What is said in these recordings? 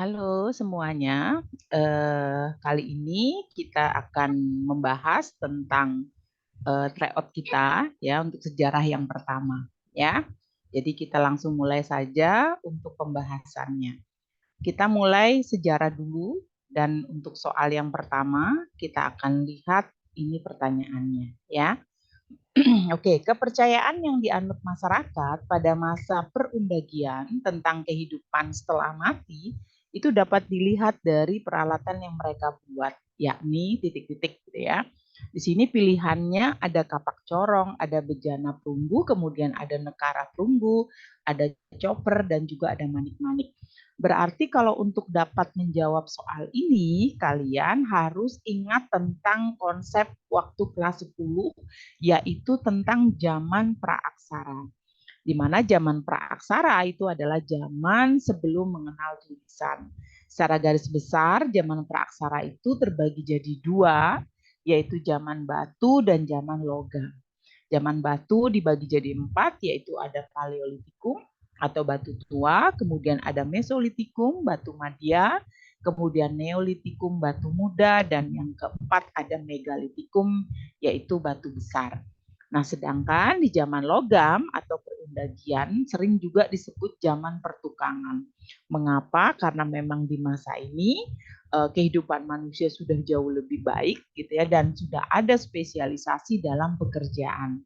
Halo semuanya, kali ini kita akan membahas tentang tryout kita ya untuk sejarah yang pertama ya. Jadi kita langsung mulai saja untuk pembahasannya. Kita mulai sejarah dulu dan untuk soal yang pertama kita akan lihat ini pertanyaannya ya. Oke, kepercayaan yang dianut masyarakat pada masa perundagian tentang kehidupan setelah mati itu dapat dilihat dari peralatan yang mereka buat, yakni titik-titik gitu ya. Di sini pilihannya ada kapak corong, ada bejana perunggu, kemudian ada nekara perunggu, ada chopper dan juga ada manik-manik. Berarti kalau untuk dapat menjawab soal ini, kalian harus ingat tentang konsep waktu kelas 10 yaitu tentang zaman praaksara. Di mana zaman praaksara itu adalah zaman sebelum mengenal tulisan. Secara garis besar, zaman praaksara itu terbagi jadi dua, yaitu zaman batu dan zaman logam. Zaman batu dibagi jadi empat, yaitu ada Paleolitikum atau batu tua, kemudian ada Mesolitikum, batu madya, kemudian Neolitikum, batu muda, dan yang keempat ada Megalitikum, yaitu batu besar. Nah, sedangkan di zaman logam atau perundagian sering juga disebut zaman pertukangan. Mengapa? Karena memang di masa ini kehidupan manusia sudah jauh lebih baik gitu ya dan sudah ada spesialisasi dalam pekerjaan.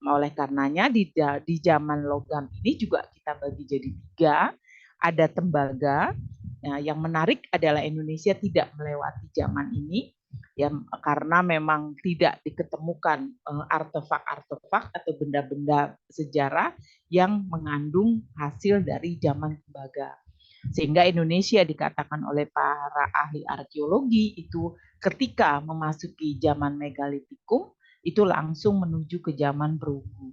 Oleh karenanya di zaman logam ini juga kita bagi jadi tiga, ada tembaga. Nah, yang menarik adalah Indonesia tidak melewati zaman ini ya karena memang tidak diketemukan artefak-artefak atau benda-benda sejarah yang mengandung hasil dari zaman tembaga. Sehingga Indonesia dikatakan oleh para ahli arkeologi itu ketika memasuki zaman megalitikum itu langsung menuju ke zaman perunggu.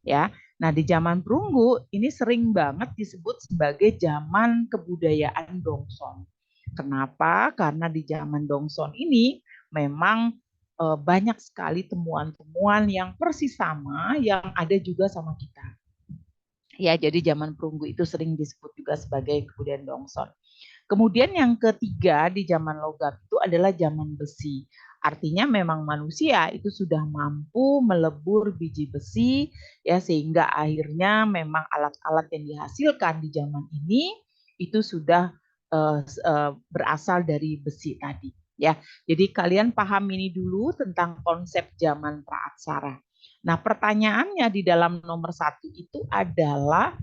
Ya. Nah, di zaman perunggu ini sering banget disebut sebagai zaman kebudayaan Dongson. Kenapa? Karena di zaman Dongson ini memang banyak sekali temuan-temuan yang persis sama yang ada juga sama kita. Ya, jadi zaman perunggu itu sering disebut juga sebagai kebudayaan Dongson. Kemudian yang ketiga di zaman logam itu adalah zaman besi. Artinya memang manusia itu sudah mampu melebur biji besi ya sehingga akhirnya memang alat-alat yang dihasilkan di zaman ini itu sudah berasal dari besi tadi ya. Jadi kalian paham ini dulu tentang konsep zaman praaksara. Nah, pertanyaannya di dalam nomor 1 itu adalah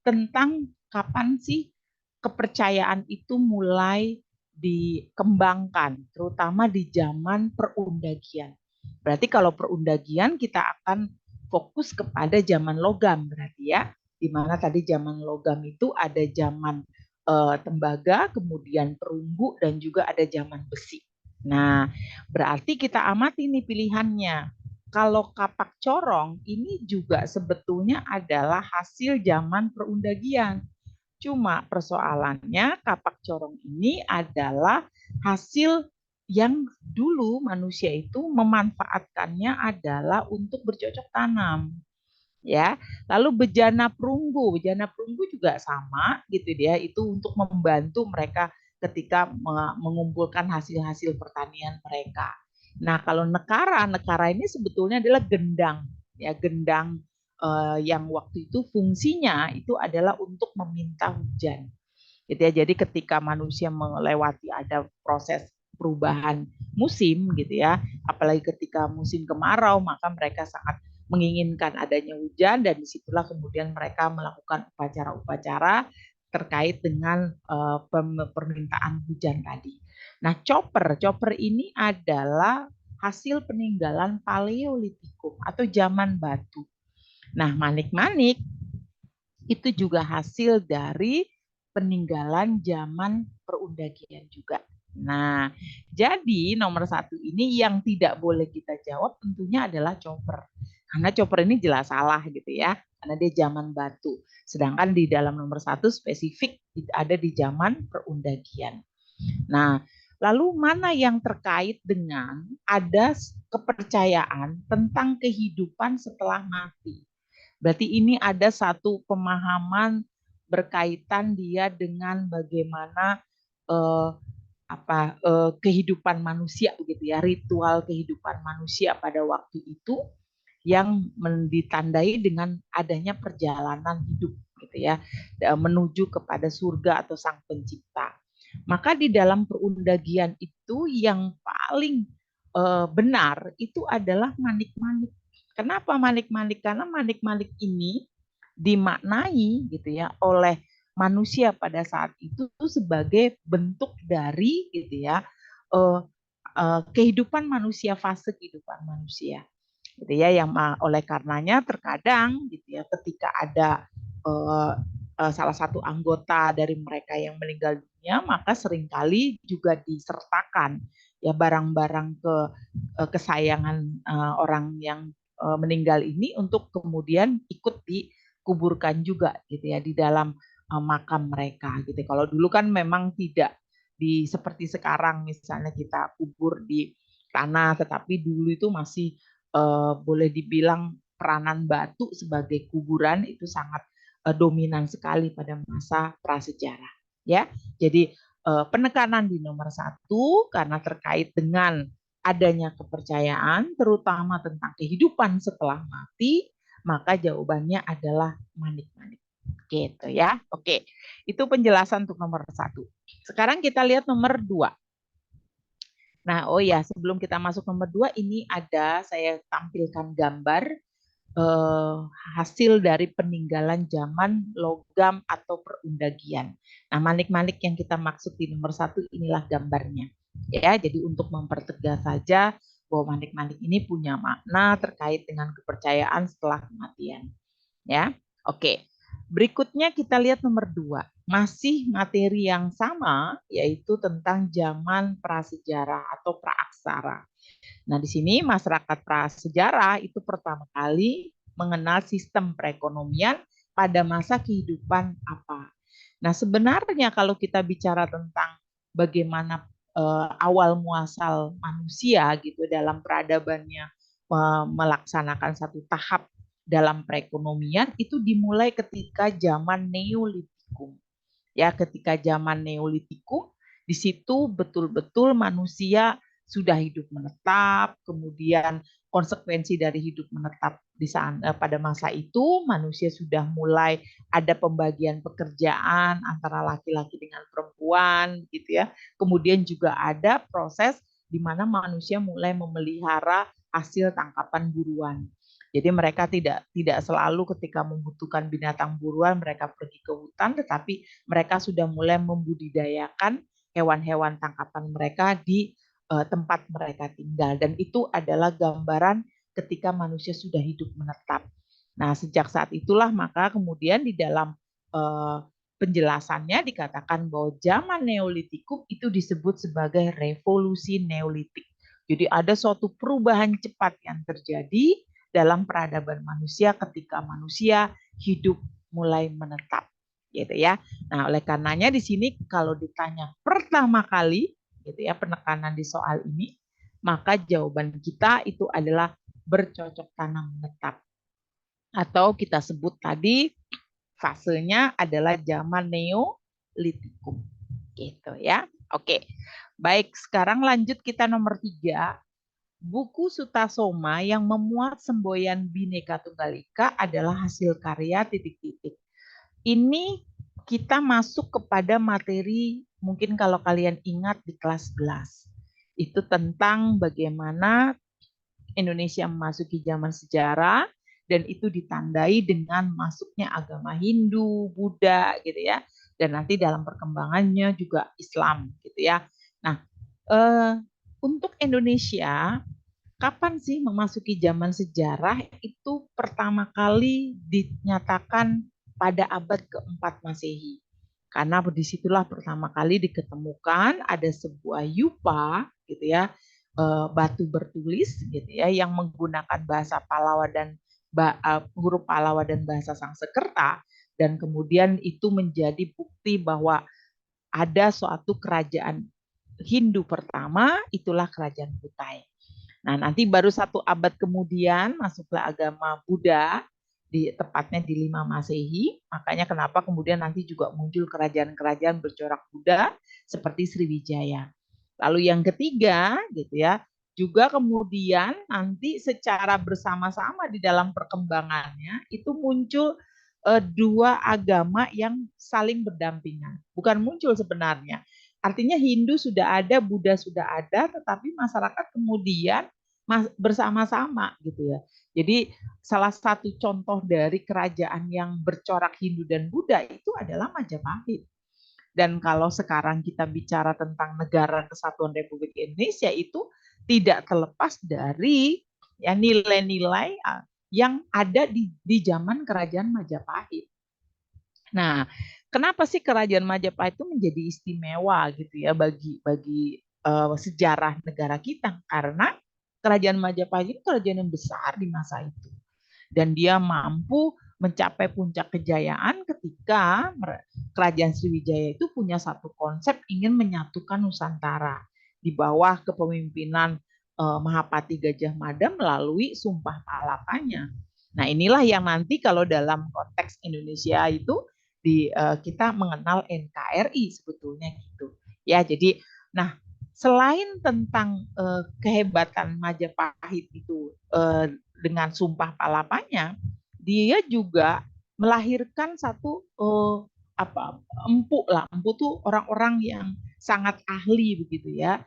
tentang kapan sih kepercayaan itu mulai dikembangkan, terutama di zaman perundagian. Berarti kalau perundagian kita akan fokus kepada zaman logam berarti ya, di mana tadi zaman logam itu ada zaman tembaga, kemudian perunggu dan juga ada zaman besi. Nah, berarti kita amati nih pilihannya. Kalau kapak corong ini juga sebetulnya adalah hasil zaman perundagian. Cuma persoalannya kapak corong ini adalah hasil yang dulu manusia itu memanfaatkannya adalah untuk bercocok tanam. Ya, lalu bejana perunggu juga sama gitu dia itu untuk membantu mereka ketika mengumpulkan hasil-hasil pertanian mereka. Nah, kalau nekara ini sebetulnya adalah gendang, ya gendang yang waktu itu fungsinya itu adalah untuk meminta hujan. Gitu ya. Jadi ketika manusia melewati ada proses perubahan musim gitu ya, apalagi ketika musim kemarau maka mereka sangat menginginkan adanya hujan dan disitulah kemudian mereka melakukan upacara-upacara terkait dengan permintaan hujan tadi. Nah, chopper ini adalah hasil peninggalan Paleolitikum atau zaman batu. Nah, manik-manik itu juga hasil dari peninggalan zaman perundagian juga. Nah, jadi nomor 1 ini yang tidak boleh kita jawab tentunya adalah chopper. Karena chopper ini jelas salah gitu ya, karena dia zaman batu. Sedangkan di dalam nomor 1 spesifik ada di zaman perundagian. Nah, lalu mana yang terkait dengan ada kepercayaan tentang kehidupan setelah mati? Berarti ini ada satu pemahaman berkaitan dia dengan bagaimana eh, kehidupan manusia begitu ya, ritual kehidupan manusia pada waktu itu yang ditandai dengan adanya perjalanan hidup gitu ya, menuju kepada surga atau sang pencipta. Maka di dalam perundagian itu yang paling benar itu adalah manik-manik. Kenapa manik-manik? Karena manik-manik ini dimaknai gitu ya oleh manusia pada saat itu sebagai bentuk dari gitu ya kehidupan manusia, fase kehidupan manusia gitu ya, yang oleh karenanya terkadang gitu ya ketika ada salah satu anggota dari mereka yang meninggal dunia, maka seringkali juga disertakan ya barang-barang kesayangan orang yang meninggal ini untuk kemudian ikut dikuburkan juga gitu ya di dalam makam mereka gitu. Kalau dulu kan memang tidak seperti sekarang misalnya kita kubur di tanah, tetapi dulu itu masih boleh dibilang peranan batu sebagai kuburan itu sangat dominan sekali pada masa prasejarah ya. Jadi penekanan di nomor 1 karena terkait dengan adanya kepercayaan terutama tentang kehidupan setelah mati, maka jawabannya adalah manik-manik gitu ya. Oke, itu penjelasan untuk nomor 1. Sekarang kita lihat nomor 2. Nah, oh ya, sebelum kita masuk nomor 2, ini ada saya tampilkan gambar hasil dari peninggalan zaman logam atau perundagian. Nah, manik-manik yang kita maksud di nomor 1 inilah gambarnya. Ya, jadi untuk mempertegas saja bahwa manik-manik ini punya makna terkait dengan kepercayaan setelah kematian. Ya, oke. Berikutnya kita lihat nomor 2. Masih materi yang sama, yaitu tentang zaman prasejarah atau praaksara. Nah, di sini masyarakat prasejarah itu pertama kali mengenal sistem perekonomian pada masa kehidupan apa. Nah, sebenarnya kalau kita bicara tentang bagaimana awal muasal manusia gitu dalam peradabannya melaksanakan satu tahap dalam perekonomian itu dimulai ketika zaman Neolitikum. Ya, ketika zaman Neolitikum di situ betul-betul manusia sudah hidup menetap, kemudian konsekuensi dari hidup menetap di saat, pada masa itu manusia sudah mulai ada pembagian pekerjaan antara laki-laki dengan perempuan gitu ya. Kemudian juga ada proses di mana manusia mulai memelihara hasil tangkapan buruan. Jadi mereka tidak selalu ketika membutuhkan binatang buruan mereka pergi ke hutan, tetapi mereka sudah mulai membudidayakan hewan-hewan tangkapan mereka di tempat mereka tinggal. Dan itu adalah gambaran ketika manusia sudah hidup menetap. Nah, sejak saat itulah maka kemudian di dalam penjelasannya dikatakan bahwa zaman Neolitikum itu disebut sebagai revolusi Neolitik. Jadi ada suatu perubahan cepat yang terjadi dalam peradaban manusia ketika manusia hidup mulai menetap gitu ya. Nah, oleh karenanya di sini kalau ditanya pertama kali gitu ya penekanan di soal ini, maka jawaban kita itu adalah bercocok tanam menetap. Atau kita sebut tadi fasenya adalah zaman Neolitikum. Gitu ya. Oke. Baik, sekarang lanjut kita nomor 3. Buku Sutasoma yang memuat semboyan Bhinneka Tunggal Ika adalah hasil karya titik-titik. Ini kita masuk kepada materi mungkin kalau kalian ingat di kelas 11. Itu tentang bagaimana Indonesia memasuki zaman sejarah dan itu ditandai dengan masuknya agama Hindu, Buddha gitu ya. Dan nanti dalam perkembangannya juga Islam gitu ya. Nah, untuk Indonesia kapan sih memasuki zaman sejarah itu pertama kali dinyatakan pada abad keempat Masehi. Karena disitulah pertama kali diketemukan ada sebuah yupa gitu ya, batu bertulis gitu ya yang menggunakan bahasa Palawa dan huruf Palawa dan bahasa Sangsekerta dan kemudian itu menjadi bukti bahwa ada suatu kerajaan Hindu pertama itulah kerajaan Kutai. Nah, nanti baru 1 abad kemudian masuklah agama Buddha tepatnya di 5 Masehi. Makanya kenapa kemudian nanti juga muncul kerajaan-kerajaan bercorak Buddha seperti Sriwijaya. Lalu yang ketiga gitu ya, juga kemudian nanti secara bersama-sama di dalam perkembangannya itu muncul dua agama yang saling berdampingan. Bukan muncul sebenarnya. Artinya Hindu sudah ada, Buddha sudah ada, tetapi masyarakat kemudian bersama-sama gitu ya. Jadi salah satu contoh dari kerajaan yang bercorak Hindu dan Buddha itu adalah Majapahit. Dan kalau sekarang kita bicara tentang Negara Kesatuan Republik Indonesia itu tidak terlepas dari ya nilai-nilai yang ada di zaman Kerajaan Majapahit. Nah, kenapa sih Kerajaan Majapahit itu menjadi istimewa gitu ya bagi sejarah negara kita? Karena Kerajaan Majapahit itu kerajaan yang besar di masa itu. Dan dia mampu mencapai puncak kejayaan ketika Kerajaan Sriwijaya itu punya satu konsep ingin menyatukan Nusantara di bawah kepemimpinan Mahapati Gajah Mada melalui Sumpah Palapanya. Nah, inilah yang nanti kalau dalam konteks Indonesia itu kita mengenal NKRI sebetulnya gitu. Ya, jadi selain tentang kehebatan Majapahit itu dengan Sumpah Palapanya, dia juga melahirkan satu empu lah. Empu tuh orang-orang yang sangat ahli begitu ya,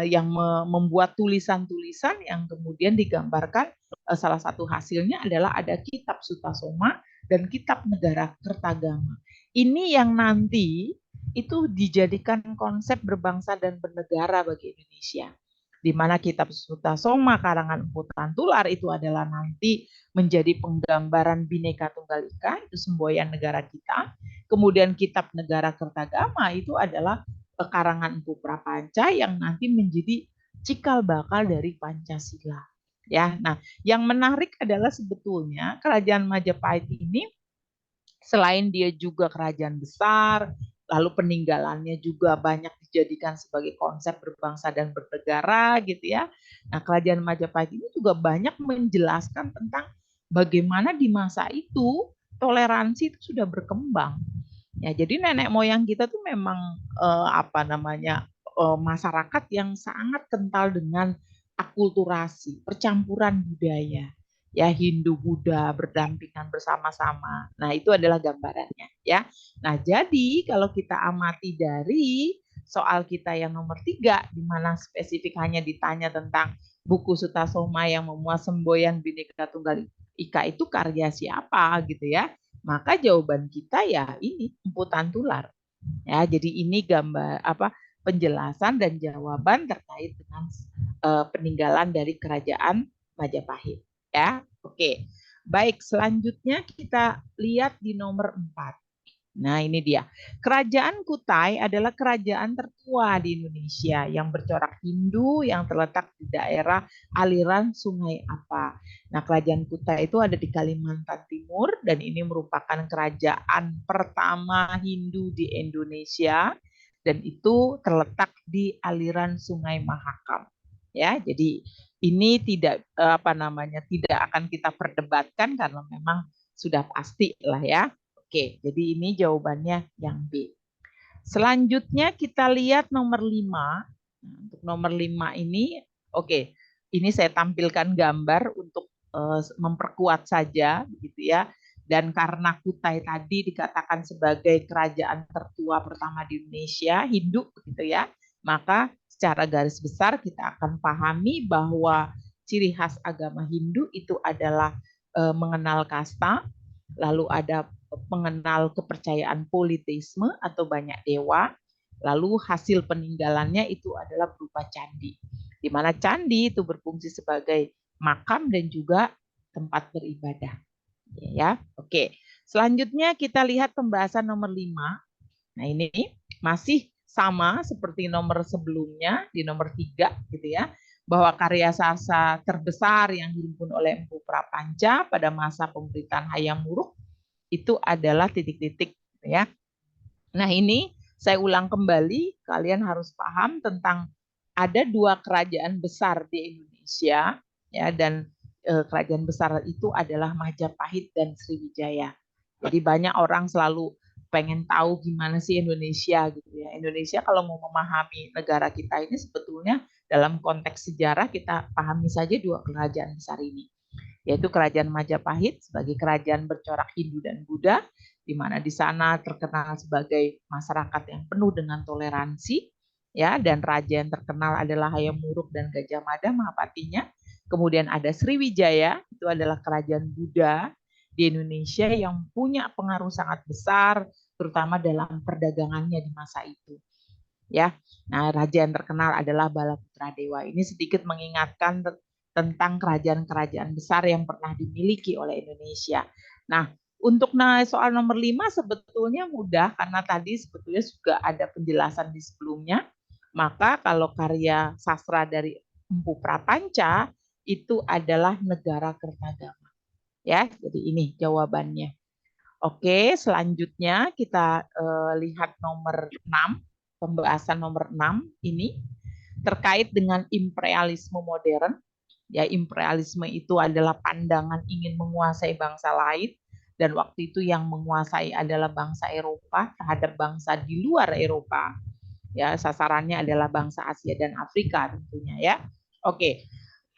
yang membuat tulisan-tulisan yang kemudian digambarkan. Salah satu hasilnya adalah ada Kitab Sutasoma dan Kitab Negara Kertagama. Ini yang nanti itu dijadikan konsep berbangsa dan bernegara bagi Indonesia. Di mana Kitab Sutasoma karangan Empu Tantular itu adalah nanti menjadi penggambaran Bhinneka Tunggal Ika, itu semboyan negara kita. Kemudian Kitab Negara Kertagama itu adalah karangan Empu Prapanca yang nanti menjadi cikal bakal dari Pancasila. Ya, nah yang menarik adalah sebetulnya Kerajaan Majapahit ini selain dia juga kerajaan besar, lalu peninggalannya juga banyak dijadikan sebagai konsep berbangsa dan bernegara gitu ya. Nah, Kerajaan Majapahit ini juga banyak menjelaskan tentang bagaimana di masa itu toleransi itu sudah berkembang. Ya, jadi nenek moyang kita tuh memang masyarakat yang sangat kental dengan akulturasi, percampuran budaya. Ya, Hindu Buddha berdampingan bersama-sama. Nah, itu adalah gambarannya ya. Nah, jadi kalau kita amati dari soal kita yang nomor 3 di mana spesifik hanya ditanya tentang buku Sutasoma yang memuat semboyan Bhinneka Tunggal Ika itu karya siapa gitu ya. Maka jawaban kita ya ini Empu Tantular. Ya, jadi ini gambar penjelasan dan jawaban terkait dengan peninggalan dari Kerajaan Majapahit. Ya, oke. Baik, selanjutnya kita lihat di nomor 4. Nah, ini dia. Kerajaan Kutai adalah kerajaan tertua di Indonesia yang bercorak Hindu yang terletak di daerah aliran Sungai Apa. Nah, Kerajaan Kutai itu ada di Kalimantan Timur dan ini merupakan kerajaan pertama Hindu di Indonesia dan itu terletak di aliran Sungai Mahakam. Ya, jadi ini tidak tidak akan kita perdebatkan karena memang sudah pasti lah ya. Oke, jadi ini jawabannya yang B. Selanjutnya kita lihat nomor 5. Untuk nomor 5 ini, oke, ini saya tampilkan gambar untuk memperkuat saja, begitu ya. Dan karena Kutai tadi dikatakan sebagai kerajaan tertua pertama di Indonesia, Hindu, begitu ya, maka secara garis besar kita akan pahami bahwa ciri khas agama Hindu itu adalah mengenal kasta, lalu ada mengenal kepercayaan politeisme atau banyak dewa, lalu hasil peninggalannya itu adalah berupa candi, di mana candi itu berfungsi sebagai makam dan juga tempat beribadah. Ya, oke. Selanjutnya kita lihat pembahasan nomor 5. Nah, ini masih sama seperti nomor sebelumnya di nomor 3 gitu ya, bahwa karya sastra terbesar yang dihimpun oleh Empu Prapanca pada masa pemerintahan Hayam Wuruk itu adalah titik-titik ya. Nah, ini saya ulang kembali, kalian harus paham tentang ada 2 kerajaan besar di Indonesia ya, dan kerajaan besar itu adalah Majapahit dan Sriwijaya. Jadi banyak orang selalu pengen tahu gimana sih Indonesia gitu ya. Indonesia kalau mau memahami negara kita ini sebetulnya dalam konteks sejarah kita pahami saja dua kerajaan besar ini, yaitu Kerajaan Majapahit sebagai kerajaan bercorak Hindu dan Buddha, di mana di sana terkenal sebagai masyarakat yang penuh dengan toleransi, ya, dan raja yang terkenal adalah Hayam Wuruk dan Gajah Mada Mahapatinya. Kemudian ada Sriwijaya, itu adalah kerajaan Buddha di Indonesia yang punya pengaruh sangat besar, terutama dalam perdagangannya di masa itu. Ya, nah raja yang terkenal adalah Balaputra Dewa. Ini sedikit mengingatkan tentang kerajaan-kerajaan besar yang pernah dimiliki oleh Indonesia. Nah, untuk soal nomor 5 sebetulnya mudah karena tadi sebetulnya juga ada penjelasan di sebelumnya. Maka kalau karya sastra dari Empu Prapanca itu adalah Negara Kertagama. Ya, jadi ini jawabannya. Oke, selanjutnya kita lihat nomor 6, pembahasan nomor 6 ini terkait dengan imperialisme modern. Ya, imperialisme itu adalah pandangan ingin menguasai bangsa lain dan waktu itu yang menguasai adalah bangsa Eropa terhadap bangsa di luar Eropa. Ya, sasarannya adalah bangsa Asia dan Afrika tentunya ya. Oke.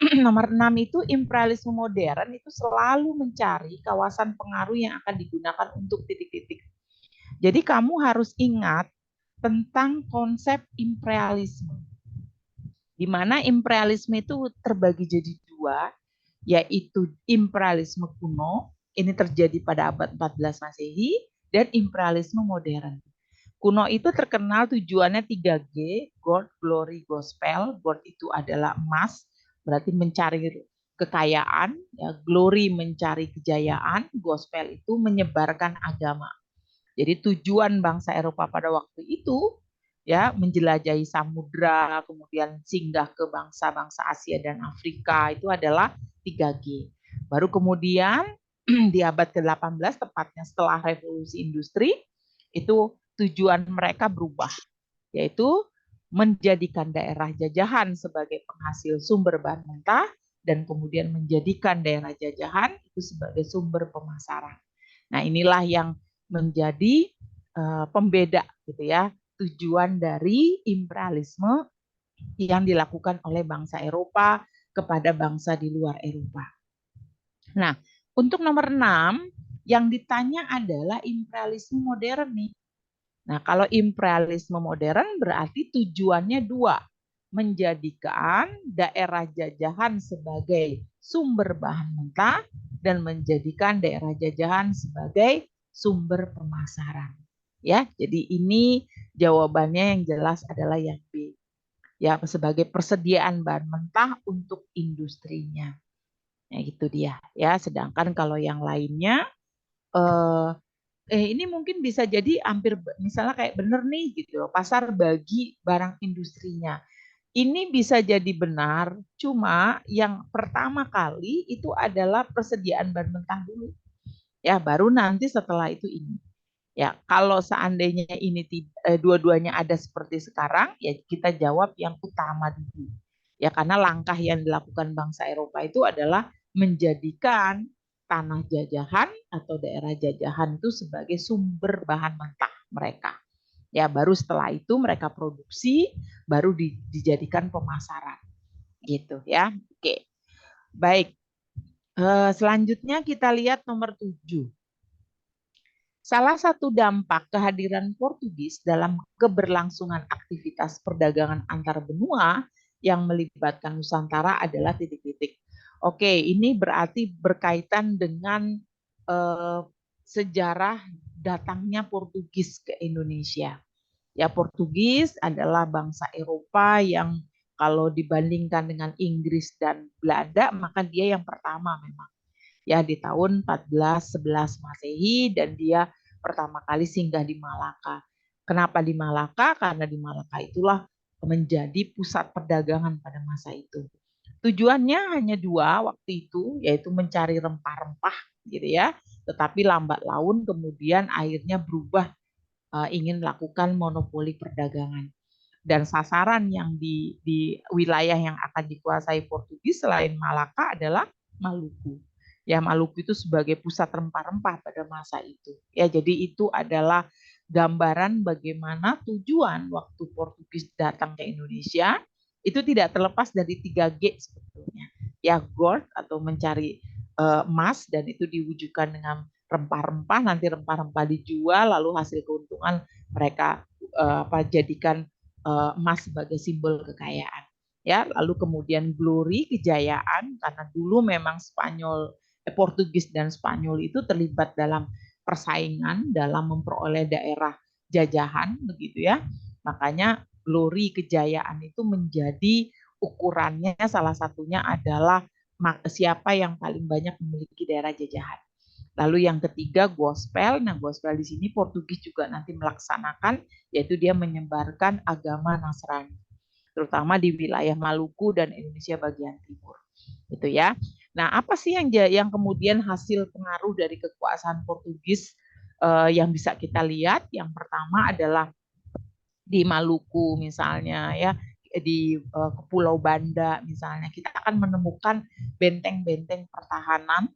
Nomor 6 itu imperialisme modern itu selalu mencari kawasan pengaruh yang akan digunakan untuk titik-titik. Jadi kamu harus ingat tentang konsep imperialisme. Di mana imperialisme itu terbagi jadi dua, yaitu imperialisme kuno, ini terjadi pada abad 14 Masehi, dan imperialisme modern. Kuno itu terkenal tujuannya 3G, gold, glory, gospel. Gold itu adalah emas, berarti mencari kekayaan, ya, glory mencari kejayaan, gospel itu menyebarkan agama. Jadi tujuan bangsa Eropa pada waktu itu ya menjelajahi samudra, kemudian singgah ke bangsa-bangsa Asia dan Afrika itu adalah 3G. Baru kemudian di abad ke-18 tepatnya setelah revolusi industri itu tujuan mereka berubah, yaitu menjadikan daerah jajahan sebagai penghasil sumber bahan mentah dan kemudian menjadikan daerah jajahan itu sebagai sumber pemasaran. Nah, inilah yang menjadi pembeda gitu ya, tujuan dari imperialisme yang dilakukan oleh bangsa Eropa kepada bangsa di luar Eropa. Nah, untuk nomor 6 yang ditanya adalah imperialisme modern nih. Nah, kalau imperialisme modern berarti tujuannya dua, menjadikan daerah jajahan sebagai sumber bahan mentah dan menjadikan daerah jajahan sebagai sumber pemasaran. Ya, jadi ini jawabannya yang jelas adalah yang B. Ya, sebagai persediaan bahan mentah untuk industrinya. Nah, itu dia ya. Sedangkan kalau yang lainnya ini mungkin bisa jadi hampir misalnya kayak bener nih gitu loh, pasar bagi barang industrinya. Ini bisa jadi benar, cuma yang pertama kali itu adalah persediaan bahan mentah dulu. Ya, baru nanti setelah itu ini. Ya, kalau seandainya ini dua-duanya ada seperti sekarang, ya kita jawab yang utama dulu. Ya, karena langkah yang dilakukan bangsa Eropa itu adalah menjadikan tanah jajahan atau daerah jajahan itu sebagai sumber bahan mentah mereka. Ya, baru setelah itu mereka produksi, baru dijadikan pemasaran. Gitu ya. Oke. Baik. Selanjutnya kita lihat nomor 7. Salah satu dampak kehadiran Portugis dalam keberlangsungan aktivitas perdagangan antar benua yang melibatkan Nusantara adalah titik-titik. Oke, ini berarti berkaitan dengan sejarah datangnya Portugis ke Indonesia. Ya, Portugis adalah bangsa Eropa yang kalau dibandingkan dengan Inggris dan Belanda, maka dia yang pertama memang. Ya, di tahun 1411 Masehi dan dia pertama kali singgah di Malaka. Kenapa di Malaka? Karena di Malaka itulah menjadi pusat perdagangan pada masa itu. Tujuannya hanya dua waktu itu, yaitu mencari rempah-rempah gitu ya. Tetapi lambat laun kemudian akhirnya berubah ingin melakukan monopoli perdagangan. Dan sasaran yang di wilayah yang akan dikuasai Portugis selain Malaka adalah Maluku. Ya, Maluku itu sebagai pusat rempah-rempah pada masa itu. Ya, jadi itu adalah gambaran bagaimana tujuan waktu Portugis datang ke Indonesia itu tidak terlepas dari 3G sebetulnya. Ya, gold atau mencari emas, dan itu diwujudkan dengan rempah-rempah, nanti rempah-rempah dijual, lalu hasil keuntungan mereka jadikan emas sebagai simbol kekayaan. Ya, lalu kemudian glory, kejayaan, karena dulu memang Portugis dan Spanyol itu terlibat dalam persaingan dalam memperoleh daerah jajahan, begitu ya. Makanya glory, kejayaan itu menjadi ukurannya, salah satunya adalah siapa yang paling banyak memiliki daerah jajahan. Lalu yang ketiga gospel. Nah, gospel di sini Portugis juga nanti melaksanakan, yaitu dia menyebarkan agama Nasrani, terutama di wilayah Maluku dan Indonesia bagian timur. Itu ya. Nah, apa sih yang kemudian hasil pengaruh dari kekuasaan Portugis yang bisa kita lihat? Yang pertama adalah di Maluku misalnya ya, di Pulau Banda misalnya, kita akan menemukan benteng-benteng pertahanan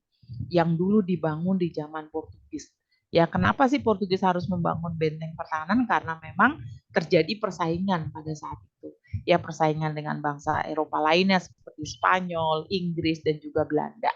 yang dulu dibangun di zaman Portugis. Ya, kenapa sih Portugis harus membangun benteng pertahanan? Karena memang terjadi persaingan pada saat itu. Ya, persaingan dengan bangsa Eropa lainnya seperti Spanyol, Inggris, dan juga Belanda.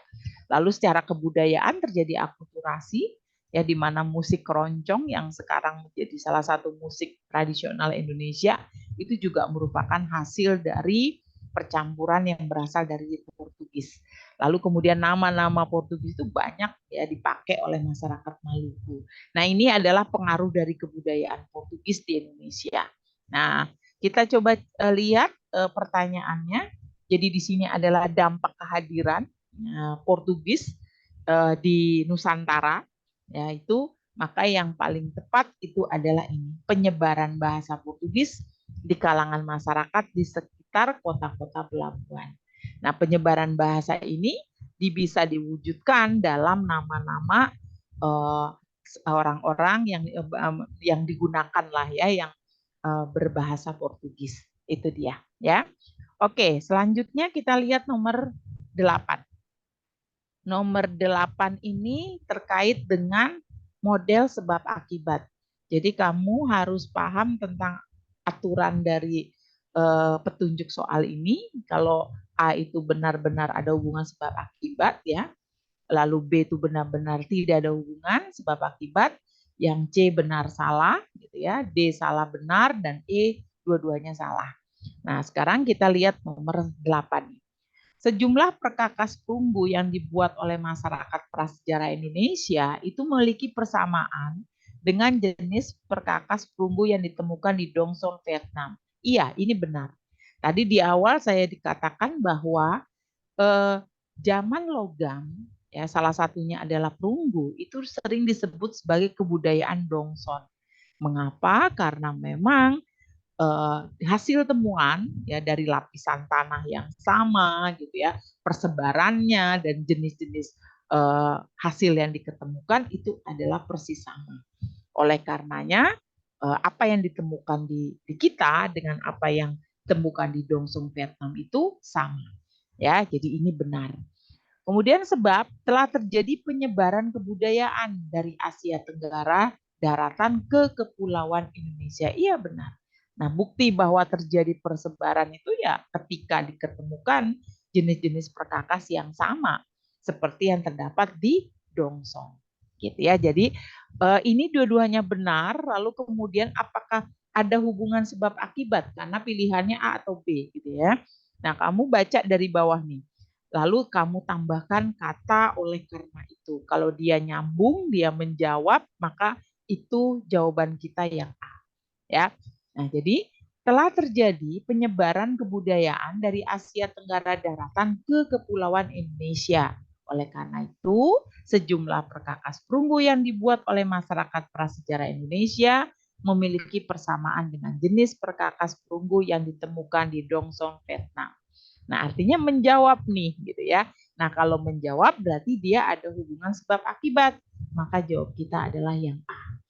Lalu secara kebudayaan terjadi akulturasi, ya, di mana musik keroncong yang sekarang menjadi salah satu musik tradisional Indonesia itu juga merupakan hasil dari percampuran yang berasal dari Portugis. Lalu kemudian nama-nama Portugis itu banyak ya dipakai oleh masyarakat Maluku. Nah, ini adalah pengaruh dari kebudayaan Portugis di Indonesia. Nah, kita coba lihat pertanyaannya. Jadi di sini adalah dampak kehadiran Portugis di Nusantara, yaitu maka yang paling tepat itu adalah ini, penyebaran bahasa Portugis di kalangan masyarakat di sekitar kota-kota pelabuhan. Nah, penyebaran bahasa ini bisa diwujudkan dalam nama-nama orang-orang yang digunakan lah ya, yang berbahasa Portugis. Itu dia ya. Oke, selanjutnya kita lihat nomor 8. Nomor 8 ini terkait dengan model sebab akibat. Jadi kamu harus paham tentang aturan dari petunjuk soal ini. Kalau A itu benar-benar ada hubungan sebab akibat ya, lalu B itu benar-benar tidak ada hubungan sebab akibat, yang C benar salah gitu ya, D salah benar, dan E dua-duanya salah. Nah, sekarang kita lihat nomor 8. Sejumlah perkakas perunggu yang dibuat oleh masyarakat prasejarah Indonesia itu memiliki persamaan dengan jenis perkakas perunggu yang ditemukan di Dong Son, Vietnam. Iya, ini benar. Tadi di awal saya dikatakan bahwa zaman logam, ya salah satunya adalah perunggu, itu sering disebut sebagai kebudayaan Dong Son. Mengapa? Karena memang hasil temuan ya dari lapisan tanah yang sama gitu ya, persebarannya dan jenis-jenis hasil yang diketemukan itu adalah persis sama. Oleh karenanya apa yang ditemukan di kita dengan apa yang ditemukan di Dong Son Vietnam itu sama. Ya, jadi ini benar. Kemudian sebab telah terjadi penyebaran kebudayaan dari Asia Tenggara daratan ke kepulauan Indonesia. Iya benar. Nah, bukti bahwa terjadi persebaran itu ya ketika diketemukan jenis-jenis perkakas yang sama seperti yang terdapat di Dong Son. Gitu ya. Jadi ini dua-duanya benar, lalu kemudian apakah ada hubungan sebab akibat karena pilihannya A atau B gitu ya. Nah, kamu baca dari bawah nih. Lalu kamu tambahkan kata oleh karena itu. Kalau dia nyambung, dia menjawab, maka itu jawaban kita yang A. Ya. Nah, jadi telah terjadi penyebaran kebudayaan dari Asia Tenggara daratan ke kepulauan Indonesia. Oleh karena itu, sejumlah perkakas perunggu yang dibuat oleh masyarakat prasejarah Indonesia memiliki persamaan dengan jenis perkakas perunggu yang ditemukan di Dong Son, Vietnam. Nah, artinya menjawab nih, gitu ya. Nah, kalau menjawab berarti dia ada hubungan sebab akibat. Maka jawab kita adalah yang A.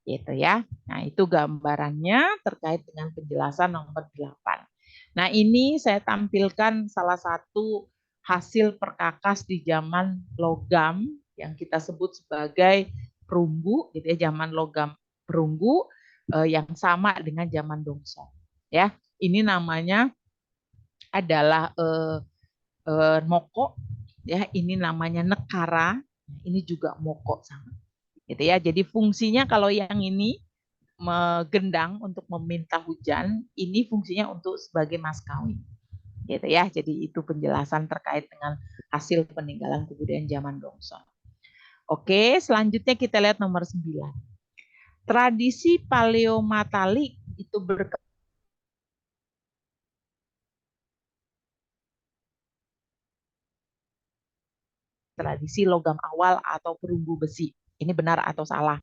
Gitu ya. Nah, itu gambarannya terkait dengan penjelasan nomor 8. Nah, ini saya tampilkan salah satu hasil perkakas di zaman logam yang kita sebut sebagai perunggu, gitu ya, zaman logam perunggu yang sama dengan zaman Dongso. Ya, ini namanya adalah moko, ya, ini namanya nekara, ini juga moko sama, gitu ya. Jadi fungsinya kalau yang ini gendang untuk meminta hujan, ini fungsinya untuk sebagai mas kawin, gitu ya. Jadi itu penjelasan terkait dengan hasil peninggalan kebudayaan zaman Dongso. Oke, selanjutnya kita lihat nomor 9. Tradisi paleomatalik itu tradisi logam awal atau perunggu besi. Ini benar atau salah?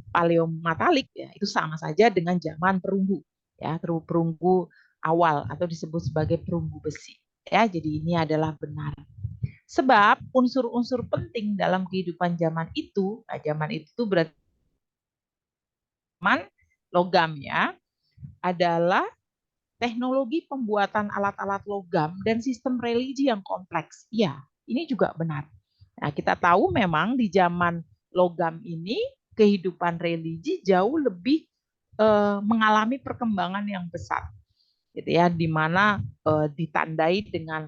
Paleomatalik ya itu sama saja dengan zaman perunggu, ya, perunggu awal atau disebut sebagai perunggu besi. Ya, jadi ini adalah benar. Sebab unsur-unsur penting dalam kehidupan zaman itu, nah zaman itu berarti zaman logam ya, adalah teknologi pembuatan alat-alat logam dan sistem religi yang kompleks. Ya, ini juga benar. Nah, kita tahu memang di zaman logam ini kehidupan religi jauh lebih mengalami perkembangan yang besar, gitu ya, di mana ditandai dengan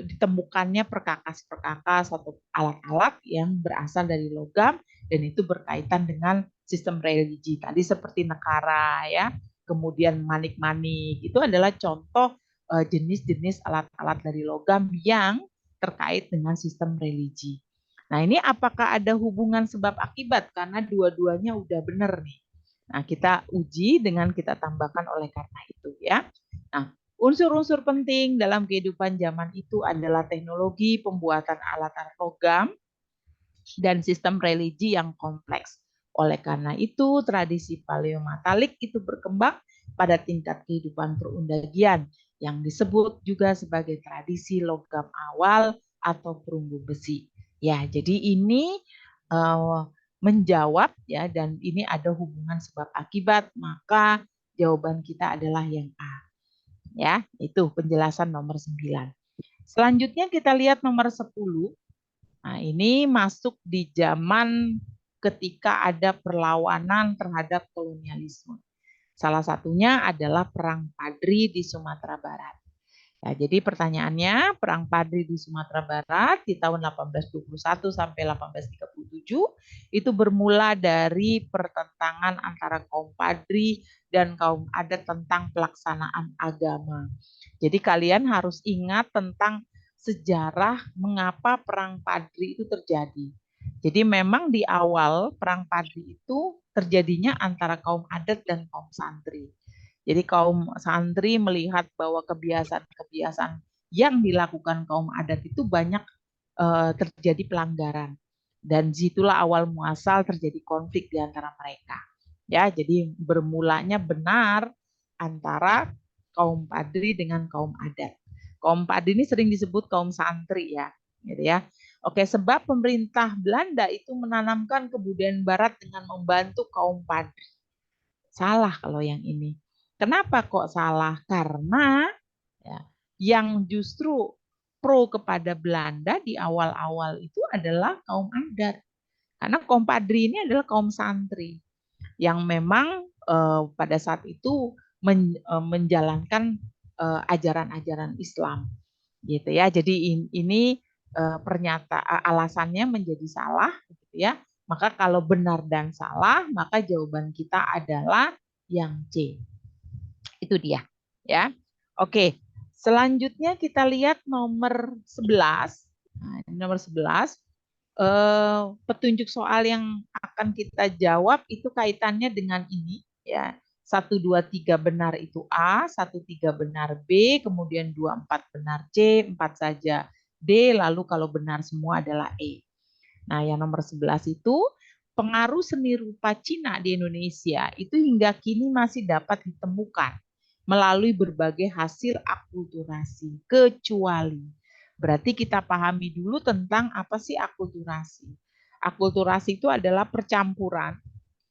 ditemukannya perkakas-perkakas atau alat-alat yang berasal dari logam dan itu berkaitan dengan sistem religi tadi seperti nekara ya, kemudian manik-manik itu adalah contoh jenis-jenis alat-alat dari logam yang terkait dengan sistem religi. Nah, ini apakah ada hubungan sebab akibat karena dua-duanya udah benar nih. Nah, kita uji dengan kita tambahkan oleh karena itu ya. Nah, unsur-unsur penting dalam kehidupan zaman itu adalah teknologi pembuatan alat-alat logam dan sistem religi yang kompleks. Oleh karena itu, tradisi paleomatalik itu berkembang pada tingkat kehidupan perundagian yang disebut juga sebagai tradisi logam awal atau perunggu besi. Ya, jadi ini menjawab ya, dan ini ada hubungan sebab akibat, maka jawaban kita adalah yang A. Ya, itu penjelasan nomor 9. Selanjutnya kita lihat nomor 10. Nah, ini masuk di zaman ketika ada perlawanan terhadap kolonialisme. Salah satunya adalah Perang Padri di Sumatera Barat. Ya, jadi pertanyaannya, Perang Padri di Sumatera Barat di tahun 1821 sampai 1837 itu bermula dari pertentangan antara kaum Padri dan kaum adat tentang pelaksanaan agama. Jadi kalian harus ingat tentang sejarah mengapa Perang Padri itu terjadi. Jadi memang di awal Perang Padri itu terjadinya antara kaum adat dan kaum santri. Jadi kaum santri melihat bahwa kebiasaan-kebiasaan yang dilakukan kaum adat itu banyak terjadi pelanggaran. Dan situlah awal muasal terjadi konflik di antara mereka. Ya, jadi bermulanya benar antara kaum padri dengan kaum adat. Kaum padri ini sering disebut kaum santri ya, gitu ya. Oke, sebab pemerintah Belanda itu menanamkan kebudayaan barat dengan membantu kaum padri. Salah kalau yang ini. Kenapa kok salah? Karena ya, yang justru pro kepada Belanda di awal-awal itu adalah kaum adat. Karena kaum padri ini adalah kaum santri yang memang pada saat itu menjalankan ajaran-ajaran Islam, gitu ya. Jadi ini pernyataan alasannya menjadi salah, gitu ya. Maka kalau benar dan salah, maka jawaban kita adalah yang C. Itu dia, ya. Oke, selanjutnya kita lihat nomor 11. Nah, nomor 11 petunjuk soal yang akan kita jawab itu kaitannya dengan ini ya. 1, 2, 3 benar itu A, 1, 3 benar B, kemudian 2, 4 benar C, 4 saja D, lalu kalau benar semua adalah E. Nah, yang nomor 11 itu pengaruh seni rupa Cina di Indonesia itu hingga kini masih dapat ditemukan melalui berbagai hasil akulturasi, kecuali. Berarti kita pahami dulu tentang apa sih akulturasi. Akulturasi itu adalah percampuran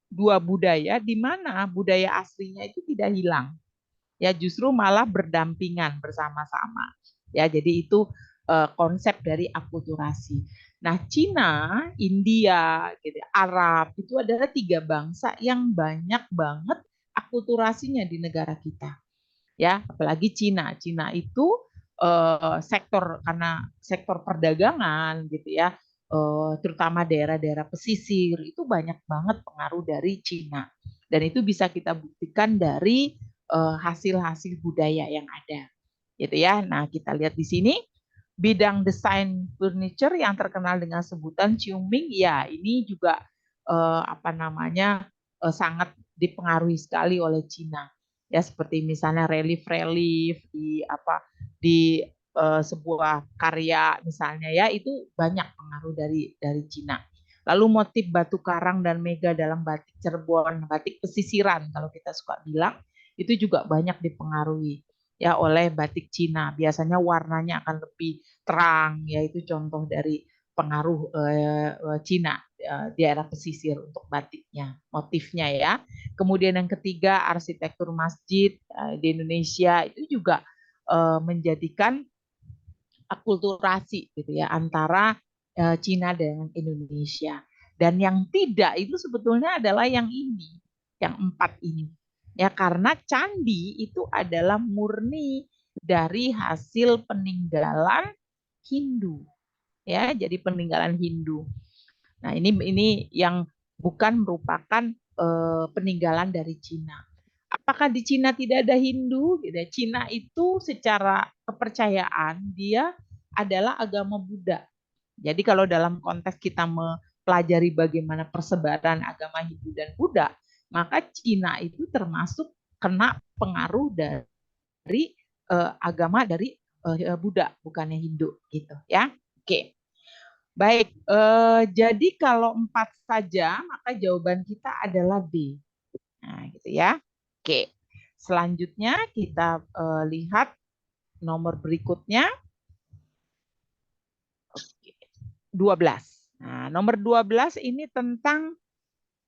dua budaya di mana budaya aslinya itu tidak hilang. Ya, justru malah berdampingan bersama-sama. Ya, jadi itu konsep dari akulturasi. Nah, Cina, India, gitu, Arab itu adalah tiga bangsa yang banyak banget akulturasinya di negara kita. Ya, apalagi Cina. Cina itu sektor karena sektor perdagangan gitu ya, terutama daerah-daerah pesisir itu banyak banget pengaruh dari Cina. Dan itu bisa kita buktikan dari hasil-hasil budaya yang ada. Gitu ya. Nah, kita lihat di sini bidang desain furniture yang terkenal dengan sebutan Qiuming, ya ini juga apa namanya sangat dipengaruhi sekali oleh Cina. Ya seperti misalnya relief-relief di apa di sebuah karya misalnya ya itu banyak pengaruh dari Cina. Lalu motif batu karang dan mega dalam batik Cirebon, batik pesisiran kalau kita suka bilang itu juga banyak dipengaruhi ya oleh batik Cina. Biasanya warnanya akan lebih terang, yaitu contoh dari pengaruh Cina di daerah pesisir untuk batiknya, motifnya ya. Kemudian yang ketiga arsitektur masjid di Indonesia itu juga menjadikan akulturasi gitu ya antara Cina dengan Indonesia. Dan yang tidak itu sebetulnya adalah yang ini, yang empat ini. Ya karena candi itu adalah murni dari hasil peninggalan Hindu. Ya, jadi peninggalan Hindu. Nah, ini yang bukan merupakan peninggalan dari Cina. Apakah di Cina tidak ada Hindu? Gitu. Cina itu secara kepercayaan dia adalah agama Buddha. Jadi kalau dalam konteks kita mempelajari bagaimana persebaran agama Hindu dan Buddha, maka Cina itu termasuk kena pengaruh dari agama dari Buddha, bukannya Hindu gitu ya. Oke. Baik, jadi kalau 4 saja, maka jawaban kita adalah B. Nah, gitu ya. Oke, selanjutnya kita lihat nomor berikutnya, 12. Nah, nomor 12 ini tentang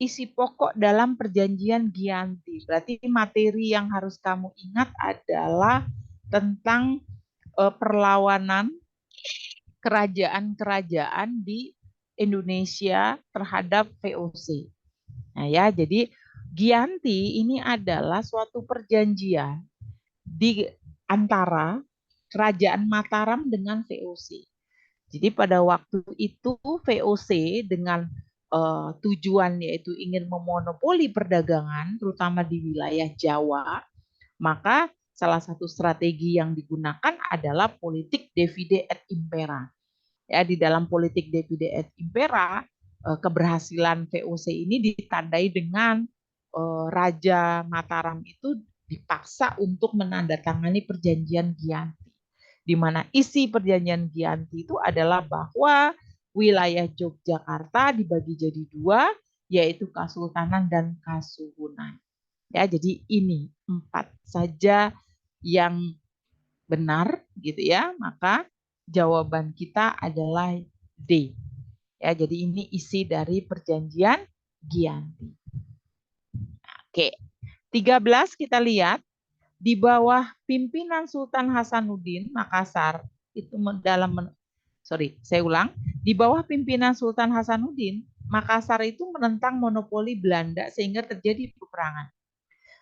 isi pokok dalam perjanjian Giyanti. Berarti materi yang harus kamu ingat adalah tentang perlawanan kerajaan-kerajaan di Indonesia terhadap VOC. Nah ya, jadi Giyanti ini adalah suatu perjanjian di antara Kerajaan Mataram dengan VOC. Jadi pada waktu itu VOC dengan tujuan yaitu ingin memonopoli perdagangan, terutama di wilayah Jawa, maka salah satu strategi yang digunakan adalah politik divide et impera. Ya, di dalam politik divide et impera, keberhasilan VOC ini ditandai dengan Raja Mataram itu dipaksa untuk menandatangani perjanjian Giyanti, di mana isi perjanjian Giyanti itu adalah bahwa wilayah Yogyakarta dibagi jadi dua, yaitu Kasultanan dan Kasuhunan. Ya, jadi ini 4 saja yang benar gitu ya, maka jawaban kita adalah D. Ya, jadi ini isi dari perjanjian Giyanti. Oke. 13 kita lihat di bawah pimpinan Sultan Hasanuddin Makassar itu saya ulang, di bawah pimpinan Sultan Hasanuddin Makassar itu menentang monopoli Belanda sehingga terjadi peperangan.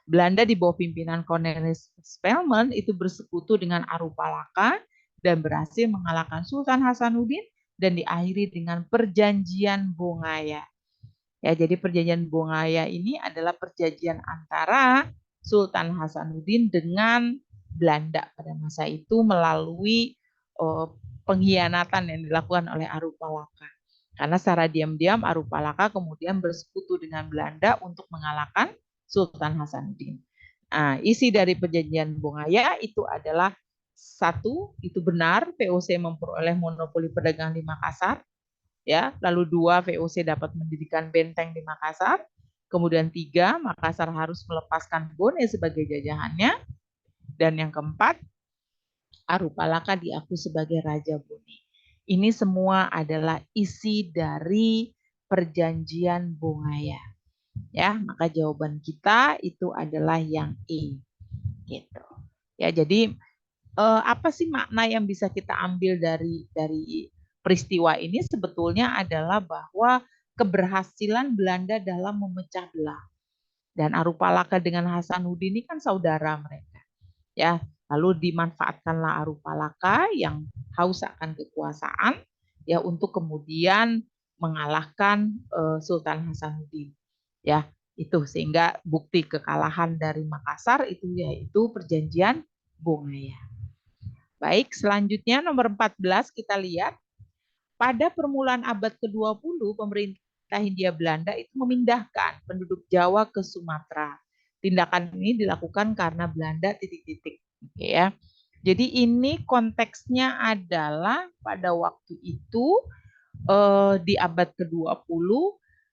Belanda di bawah pimpinan Cornelis Spelman itu bersekutu dengan Arupalaka dan berhasil mengalahkan Sultan Hasanuddin dan diakhiri dengan perjanjian Bongaya. Ya, jadi perjanjian Bongaya ini adalah perjanjian antara Sultan Hasanuddin dengan Belanda pada masa itu melalui pengkhianatan yang dilakukan oleh Arupalaka. Karena secara diam-diam Arupalaka kemudian bersekutu dengan Belanda untuk mengalahkan Sultan Hasanuddin. Nah, isi dari perjanjian Bongaya itu adalah satu, itu benar VOC memperoleh monopoli perdagangan di Makassar, ya. Lalu 2, VOC dapat mendirikan benteng di Makassar. Kemudian 3, Makassar harus melepaskan Bone sebagai jajahannya. Dan yang keempat, Arupalaka diakui sebagai Raja Bone. Ini semua adalah isi dari perjanjian Bongaya. Ya, maka jawaban kita itu adalah yang E. Gitu. Ya, jadi apa sih makna yang bisa kita ambil dari peristiwa ini sebetulnya adalah bahwa keberhasilan Belanda dalam memecah belah dan Arupalaka dengan Hasanuddin ini kan saudara mereka. Ya, lalu dimanfaatkanlah Arupalaka yang haus akan kekuasaan ya untuk kemudian mengalahkan Sultan Hasanuddin. Ya, itu sehingga bukti kekalahan dari Makassar itu yaitu perjanjian Bongaya. Baik, selanjutnya nomor 14 kita lihat. Pada permulaan abad ke-20, pemerintah Hindia Belanda itu memindahkan penduduk Jawa ke Sumatera. Tindakan ini dilakukan karena Belanda titik-titik. Oke ya. Jadi ini konteksnya adalah pada waktu itu di abad ke-20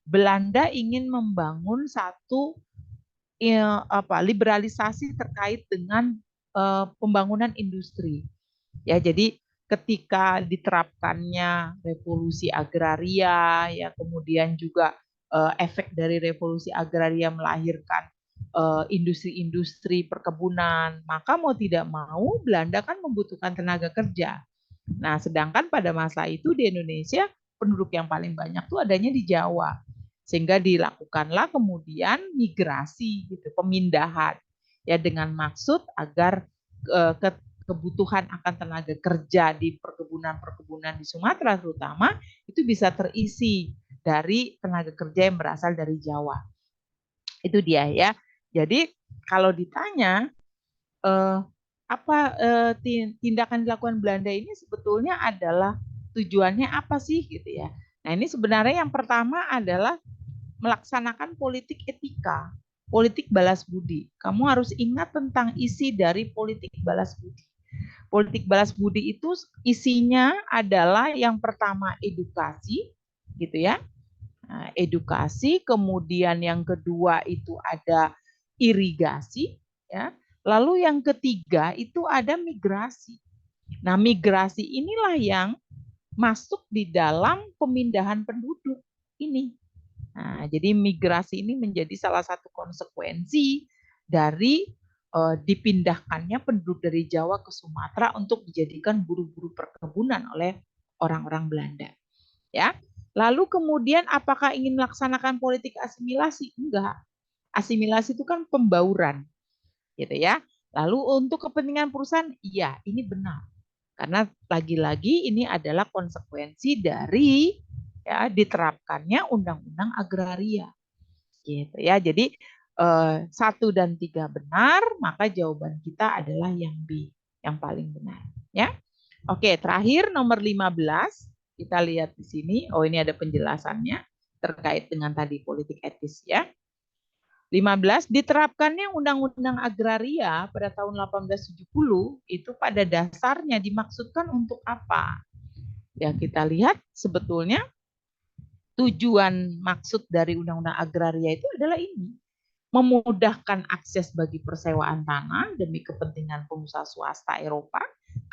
Belanda ingin membangun satu liberalisasi terkait dengan pembangunan industri. Ya, jadi ketika diterapkannya revolusi agraria, ya kemudian juga efek dari revolusi agraria melahirkan industri-industri perkebunan, maka mau tidak mau Belanda kan membutuhkan tenaga kerja. Nah, sedangkan pada masa itu di Indonesia penduduk yang paling banyak tuh adanya di Jawa. Sehingga dilakukanlah kemudian migrasi gitu, pemindahan ya dengan maksud agar kebutuhan akan tenaga kerja di perkebunan-perkebunan di Sumatera terutama itu bisa terisi dari tenaga kerja yang berasal dari Jawa. Itu dia ya. Jadi kalau ditanya apa tindakan dilakukan Belanda ini sebetulnya adalah tujuannya apa sih gitu ya. Nah, ini sebenarnya yang pertama adalah melaksanakan politik etika, politik balas budi. Kamu harus ingat tentang isi dari politik balas budi. Politik balas budi itu isinya adalah yang pertama edukasi, gitu ya. Nah, edukasi, kemudian yang kedua itu ada irigasi, ya. Lalu yang ketiga itu ada migrasi. Nah, migrasi inilah yang masuk di dalam pemindahan penduduk ini. Nah, jadi migrasi ini menjadi salah satu konsekuensi dari dipindahkannya penduduk dari Jawa ke Sumatera untuk dijadikan buruh-buruh perkebunan oleh orang-orang Belanda. Ya, lalu kemudian apakah ingin melaksanakan politik asimilasi? Enggak. Asimilasi itu kan pembauran, gitu ya. Lalu untuk kepentingan perusahaan, iya, ini benar. Karena lagi-lagi ini adalah konsekuensi dari ya diterapkannya undang-undang agraria. Gitu ya. Jadi 1 dan 3 benar, maka jawaban kita adalah yang B, yang paling benar, ya. Oke, terakhir nomor 15. Kita lihat di sini. Oh, ini ada penjelasannya terkait dengan tadi politik etis ya. 15, diterapkannya Undang-Undang Agraria pada tahun 1870 itu pada dasarnya dimaksudkan untuk apa? Ya, kita lihat sebetulnya tujuan maksud dari Undang-Undang Agraria itu adalah ini. Memudahkan akses bagi persewaan tanah demi kepentingan pengusaha swasta Eropa,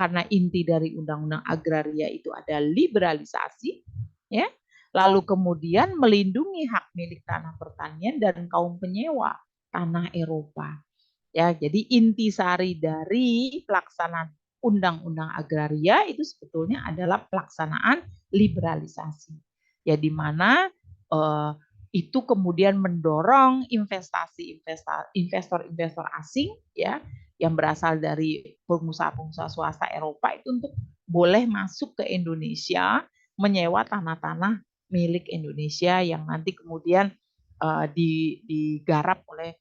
karena inti dari Undang-Undang Agraria itu ada liberalisasi, ya. Lalu kemudian melindungi hak milik tanah pertanian dan kaum penyewa tanah Eropa. Ya, jadi intisari dari pelaksanaan Undang-Undang Agraria itu sebetulnya adalah pelaksanaan liberalisasi. Ya, di mana itu kemudian mendorong investor-investor asing ya yang berasal dari pengusaha-pengusaha swasta Eropa itu untuk boleh masuk ke Indonesia menyewa tanah-tanah milik Indonesia yang nanti kemudian digarap oleh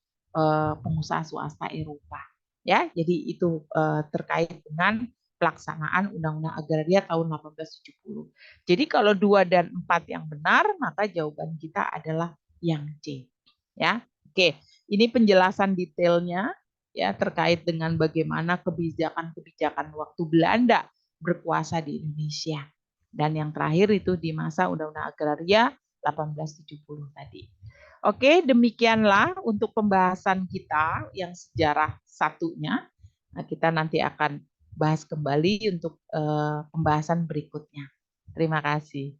pengusaha swasta Eropa. Ya, jadi itu terkait dengan pelaksanaan Undang-Undang Agraria tahun 1870. Jadi kalau 2 dan 4 yang benar, maka jawaban kita adalah yang C. Ya. Oke, ini penjelasan detailnya ya terkait dengan bagaimana kebijakan-kebijakan waktu Belanda berkuasa di Indonesia. Dan yang terakhir itu di masa Undang-Undang Agraria 1870 tadi. Oke, demikianlah untuk pembahasan kita yang sejarah satunya. Nah, kita nanti akan bahas kembali untuk pembahasan berikutnya. Terima kasih.